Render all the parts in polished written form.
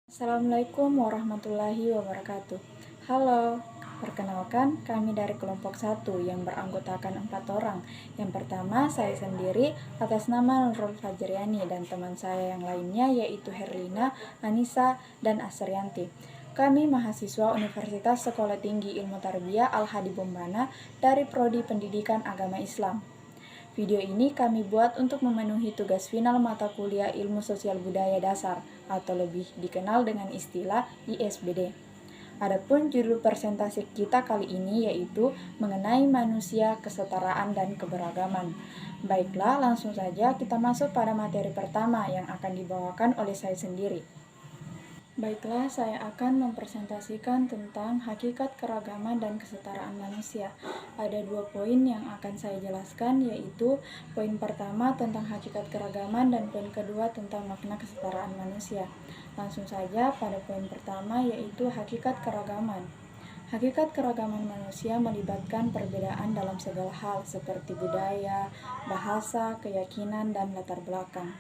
Assalamualaikum warahmatullahi wabarakatuh. Halo, perkenalkan kami dari kelompok 1 yang beranggotakan 4 orang. Yang pertama saya sendiri atas nama Nurul Fajriani dan teman saya yang lainnya yaitu Herlina, Anissa, dan Asrianti. Kami mahasiswa Universitas Sekolah Tinggi Ilmu Tarbiyah Al-Hadi Bombana dari Prodi Pendidikan Agama Islam. Video ini kami buat untuk memenuhi tugas final mata kuliah Ilmu Sosial Budaya Dasar atau lebih dikenal dengan istilah ISBD. Adapun judul presentasi kita kali ini yaitu mengenai manusia, kesetaraan, dan keberagaman. Baiklah, langsung saja kita masuk pada materi pertama yang akan dibawakan oleh saya sendiri. Baiklah, saya akan mempresentasikan tentang hakikat keragaman dan kesetaraan manusia. Ada 2 poin yang akan saya jelaskan, yaitu poin pertama tentang hakikat keragaman dan poin kedua tentang makna kesetaraan manusia. Langsung saja pada poin pertama, yaitu hakikat keragaman. Hakikat keragaman manusia melibatkan perbedaan dalam segala hal seperti budaya, bahasa, keyakinan, dan latar belakang.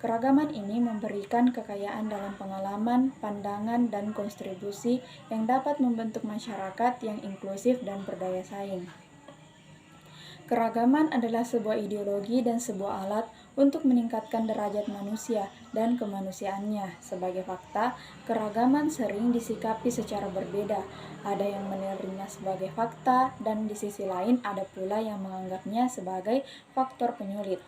Keragaman ini memberikan kekayaan dalam pengalaman, pandangan, dan kontribusi yang dapat membentuk masyarakat yang inklusif dan berdaya saing. Keragaman adalah sebuah ideologi dan sebuah alat untuk meningkatkan derajat manusia dan kemanusiaannya. Sebagai fakta, keragaman sering disikapi secara berbeda. Ada yang menerimanya sebagai fakta, dan di sisi lain ada pula yang menganggapnya sebagai faktor penyulit.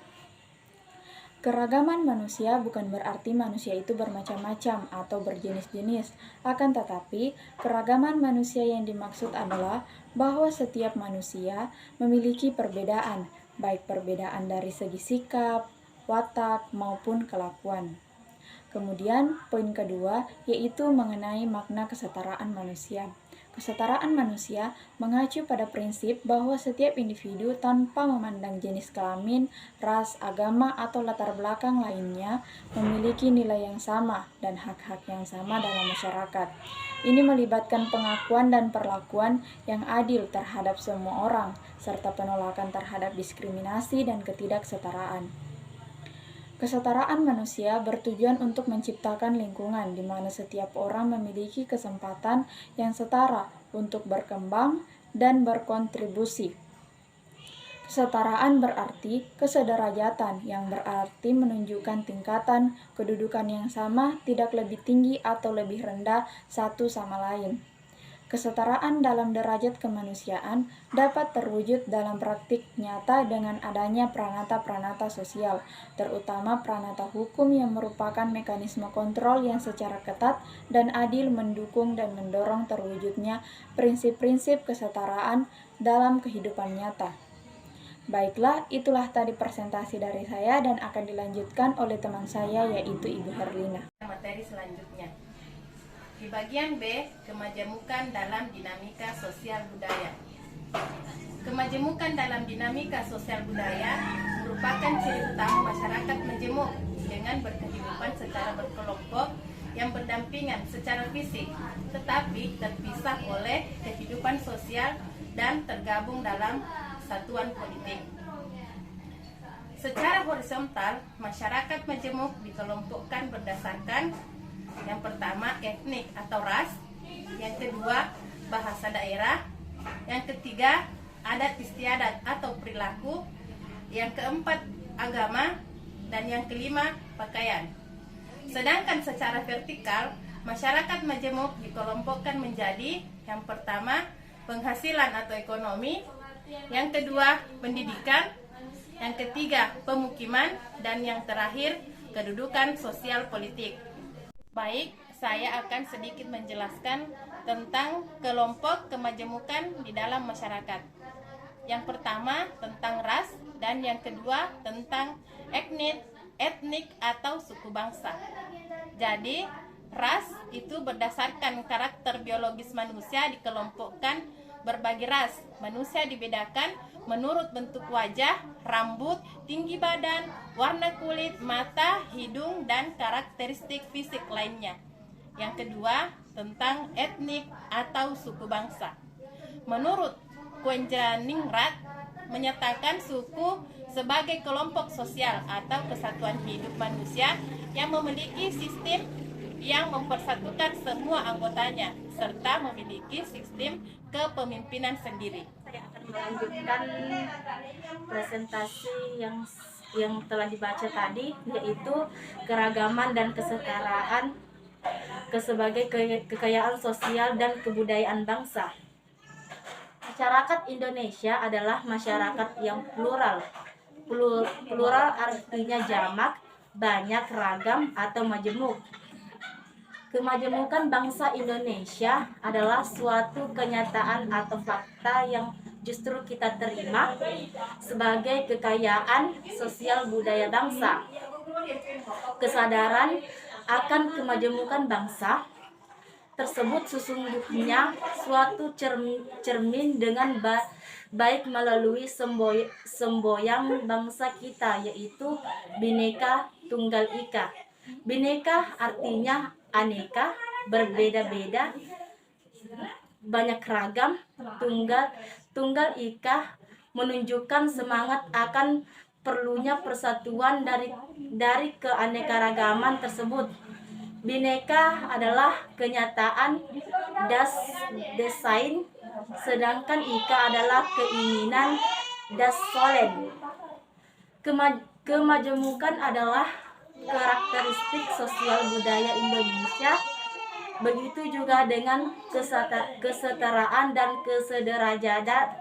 Keragaman manusia bukan berarti manusia itu bermacam-macam atau berjenis-jenis, akan tetapi keragaman manusia yang dimaksud adalah bahwa setiap manusia memiliki perbedaan, baik perbedaan dari segi sikap, watak, maupun kelakuan. Kemudian, poin kedua yaitu mengenai makna kesetaraan manusia. Kesetaraan manusia mengacu pada prinsip bahwa setiap individu tanpa memandang jenis kelamin, ras, agama, atau latar belakang lainnya memiliki nilai yang sama dan hak-hak yang sama dalam masyarakat. Ini melibatkan pengakuan dan perlakuan yang adil terhadap semua orang, serta penolakan terhadap diskriminasi dan ketidaksetaraan. Kesetaraan manusia bertujuan untuk menciptakan lingkungan di mana setiap orang memiliki kesempatan yang setara untuk berkembang dan berkontribusi. Kesetaraan berarti kesederajatan, yang berarti menunjukkan tingkatan kedudukan yang sama, tidak lebih tinggi atau lebih rendah satu sama lain. Kesetaraan dalam derajat kemanusiaan dapat terwujud dalam praktik nyata dengan adanya pranata-pranata sosial, terutama pranata hukum yang merupakan mekanisme kontrol yang secara ketat dan adil mendukung dan mendorong terwujudnya prinsip-prinsip kesetaraan dalam kehidupan nyata. Baiklah, itulah tadi presentasi dari saya dan akan dilanjutkan oleh teman saya yaitu Ibu Herlina. Materi selanjutnya. Di bagian B, kemajemukan dalam dinamika sosial budaya. Kemajemukan dalam dinamika sosial budaya merupakan ciri utama masyarakat majemuk dengan berkehidupan secara berkelompok yang berdampingan secara fisik, tetapi terpisah oleh kehidupan sosial dan tergabung dalam satuan politik. Secara horizontal, masyarakat majemuk dikelompokkan berdasarkan yang pertama etnik atau ras, yang kedua bahasa daerah, yang ketiga adat istiadat atau perilaku, yang keempat agama, dan yang kelima pakaian. Sedangkan secara vertikal, masyarakat majemuk dikelompokkan menjadi yang pertama penghasilan atau ekonomi, yang kedua pendidikan, yang ketiga pemukiman, dan yang terakhir kedudukan sosial politik. Baik, saya akan sedikit menjelaskan tentang kelompok kemajemukan di dalam masyarakat. Yang pertama tentang ras dan yang kedua tentang etnik atau suku bangsa. Jadi, ras itu berdasarkan karakter biologis manusia dikelompokkan berbagai ras. Manusia dibedakan menurut bentuk wajah, rambut, tinggi badan, warna kulit, mata, hidung, dan karakteristik fisik lainnya. Yang kedua, tentang etnik atau suku bangsa. Menurut Kwenjaningrat, menyatakan suku sebagai kelompok sosial atau kesatuan hidup manusia yang memiliki sistem yang mempersatukan semua anggotanya serta memiliki sistem kepemimpinan sendiri. Saya akan melanjutkan presentasi yang telah dibaca tadi, yaitu keragaman dan kesetaraan sebagai kekayaan sosial dan kebudayaan bangsa. Masyarakat Indonesia adalah masyarakat yang plural. Plural artinya jamak, banyak, ragam, atau majemuk. Kemajemukan bangsa Indonesia adalah suatu kenyataan atau fakta yang justru kita terima sebagai kekayaan sosial budaya bangsa. Kesadaran akan kemajemukan bangsa tersebut sesungguhnya suatu cermin dengan baik melalui semboyan bangsa kita, yaitu Bhinneka Tunggal Ika. Bhinneka artinya aneka, berbeda-beda, banyak ragam. Tunggal Ika menunjukkan semangat akan perlunya persatuan dari keanekaragaman tersebut. Bhinneka adalah kenyataan desain, sedangkan Ika adalah keinginan solen. Kemajemukan adalah karakteristik sosial budaya Indonesia. Begitu juga dengan kesetaraan dan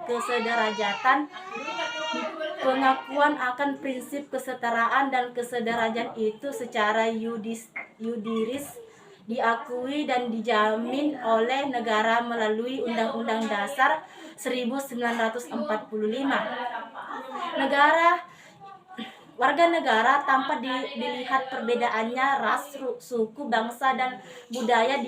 kesederajatan. Pengakuan akan prinsip kesetaraan dan kesederajatan itu secara yudiris diakui dan dijamin oleh negara melalui Undang-Undang Dasar 1945. Warga negara tanpa dilihat perbedaannya ras, suku, bangsa, dan budaya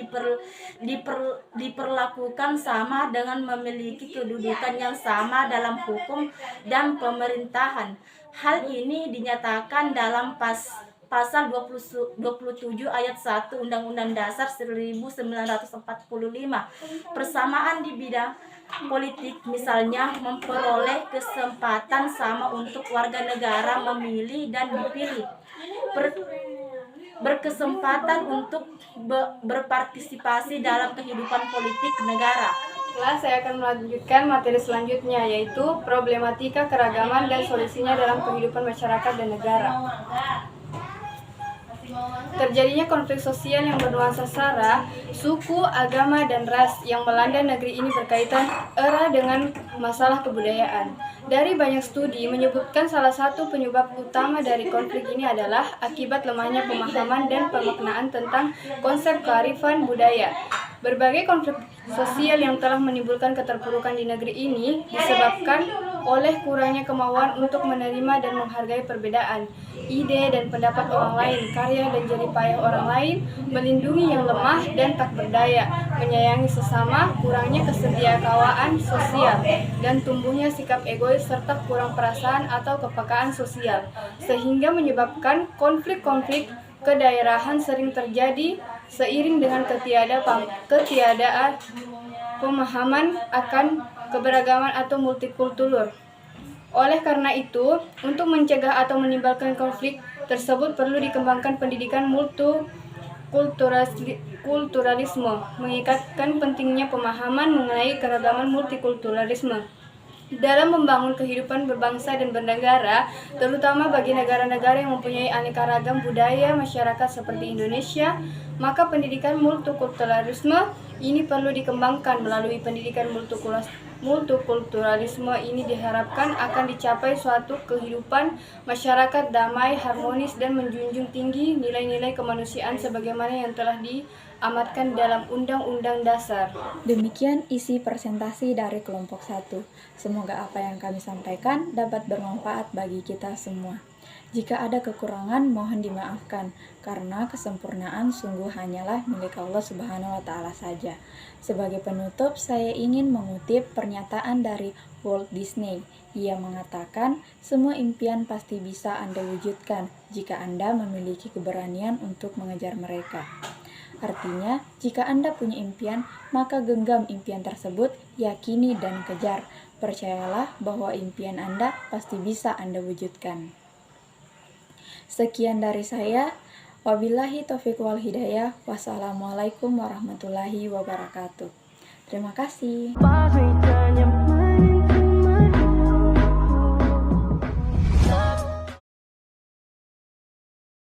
diperlakukan sama dengan memiliki kedudukan yang sama dalam hukum dan pemerintahan. Hal ini dinyatakan dalam pasal 27 ayat 1 Undang-Undang Dasar 1945. Persamaan di bidang politik, misalnya memperoleh kesempatan sama untuk warga negara memilih dan dipilih, berkesempatan untuk berpartisipasi dalam kehidupan politik negara. Setelah saya akan melanjutkan materi selanjutnya, yaitu problematika keragaman dan solusinya dalam kehidupan masyarakat dan negara. Terjadinya konflik sosial yang bernuansa sara, suku, agama, dan ras yang melanda negeri ini berkaitan erat dengan masalah kebudayaan. Dari banyak studi menyebutkan salah satu penyebab utama dari konflik ini adalah akibat lemahnya pemahaman dan pemaknaan tentang konsep kearifan budaya. Berbagai konflik sosial yang telah menimbulkan keterpurukan di negeri ini disebabkan oleh kurangnya kemauan untuk menerima dan menghargai perbedaan, ide dan pendapat orang lain, karya dan jerih payah orang lain, melindungi yang lemah dan tak berdaya, menyayangi sesama, kurangnya kesetiakawanan sosial, dan tumbuhnya sikap egois serta kurang perasaan atau kepekaan sosial, sehingga menyebabkan konflik-konflik kedaerahan sering terjadi seiring dengan ketiadaan pemahaman akan keberagaman atau multikultural. Oleh karena itu, untuk mencegah atau menimbulkan konflik tersebut perlu dikembangkan pendidikan multikulturalisme, mengikatkan pentingnya pemahaman mengenai keragaman multikulturalisme dalam membangun kehidupan berbangsa dan bernegara, terutama bagi negara-negara yang mempunyai aneka ragam budaya masyarakat seperti Indonesia. Maka pendidikan multikulturalisme ini perlu dikembangkan. Melalui pendidikan multikulturalisme ini diharapkan akan dicapai suatu kehidupan masyarakat damai, harmonis, dan menjunjung tinggi nilai-nilai kemanusiaan sebagaimana yang telah diamatkan dalam Undang-Undang Dasar. Demikian isi presentasi dari kelompok 1. Semoga apa yang kami sampaikan dapat bermanfaat bagi kita semua. Jika ada kekurangan, mohon dimaafkan, karena kesempurnaan sungguh hanyalah milik Allah Subhanahu wa Ta'ala saja. Sebagai penutup, saya ingin mengutip pernyataan dari Walt Disney. Ia mengatakan, semua impian pasti bisa Anda wujudkan jika Anda memiliki keberanian untuk mengejar mereka. Artinya, jika Anda punya impian, maka genggam impian tersebut, yakini dan kejar. percayalah bahwa impian Anda pasti bisa Anda wujudkan. Sekian dari saya. Wabillahi taufiq wal hidayah. Wassalamualaikum warahmatullahi wabarakatuh. Terima kasih.